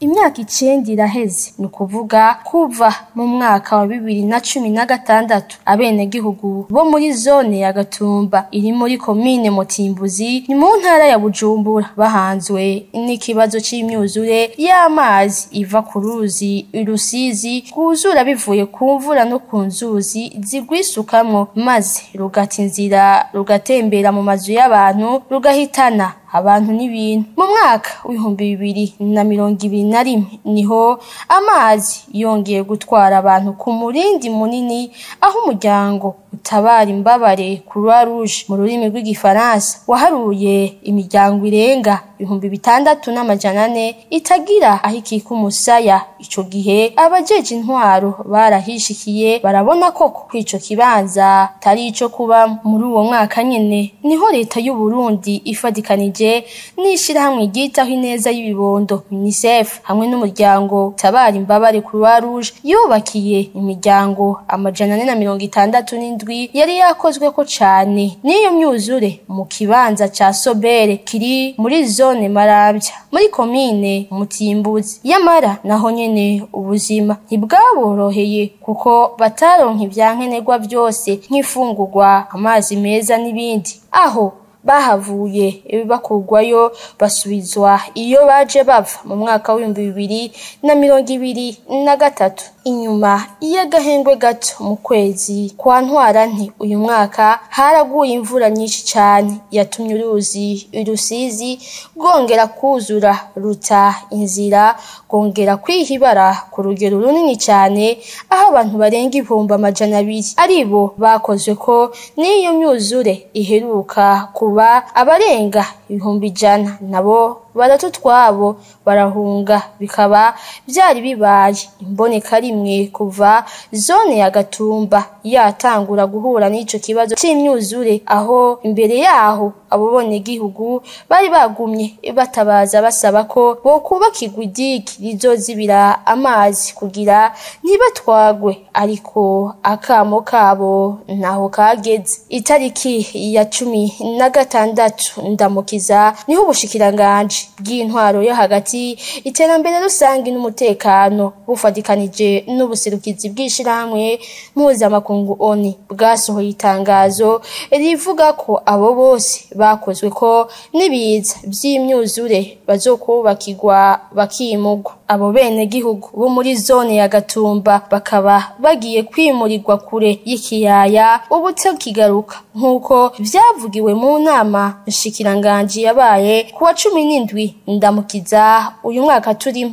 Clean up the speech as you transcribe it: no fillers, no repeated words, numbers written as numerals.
Imyaka 9 iraheze, ni ukuvuga kuva mu mwaka wa 2016 abenegihugu bo muri zone ya Gatumba iri muri komine Mutimbuzi ni mu ntara ya Bujumbura bahanzwe n'ikibazo c'imyuzure y'amazi iva ku ruzi Rusizi kuzura bivuye ku mvura no ku nzuzi zigwisukamwo maze rugata inzira rugatembera mu mazu y'abantu rugahitana abantu n'ibintu. Mu mwaka w'2021 niho amazi yongeye gutwara abantu ku murindi munini, aho umuryango utabara imbabare Croix Rouge mu rurimi rw'igifaransa waharuye imiryango irenga 6400 itagira aho ikika umusaya. Ico gihe abajeje intwaro barahishikiye barabona ko kwico kibanza tari ico kuba. Muri uwo mwaka nyene niho leta y'u Burundi ifadikanije n'ishirahamwe ryitaho ineza y'ibibondo UNICEF hamwe n'umuryango utabara imbabare Croix Rouge yubakiye imiryango 467 yari yakozweko cane n'iyo myuzure mu kibanza ca Sobere kiri muri zone Marambya muri komine Mutimbuzi. Yamara naho nyene ubuzima ntibwaboroheye kuko bataronka ivyankenerwa vyose nk'ifungurwa, amazi meza n'ibindi. Aho bahavuye bakurwayo basubizwa iyo baje bava mu mwaka w'2023 inyuma y'agahengwe gato. Mu kwezi kwa Ntwarante uyu mwaka haraguye imvura nyinshi cyane yatumye uruzi Rusizi rwongera kuzura ruta inzira rwongera kwihibara ku rugero runini cyane, aho abantu barenga 200 aribo bakozwe ko n'iyo myuzure iheruka kuba. Abarenga 100 nabo baratutwabo barahunga, bikaba byari bibaye imboneka rimwe kuva zone ya Gatumba yatangura guhura n'ico kibazo c'imyuzure, aho imbere yaho abo bonegihugu bari bagumye batabaza basaba ko bo kubakirwa idiki rizozibira amazi kugira ntibatwagwe, ariko akamo kabo naho kageze. Itariki ya 16 ndamukiza niho ubushikiranganje bw'intwaro yo hagati, iterambere rusangi n'umutekano bufadikanije n'ubuserukizi bw'ishirahamwe mpuzamakungu ONU bwasohoye itangazo rivuga ko abo bose bakozwe ko n'ibiza vy'imyuzure bazokubakirwa bakimugwa. Abo bene gihugu bo muri zone ya Gatumba bakaba bagiye kwimurirwa kure y'ikiyaya ubutakigaruka nkuko vyavugiwe mu nama nshikiranganje yabaye kuwa 17 ndamukiza uyu mwaka turimo.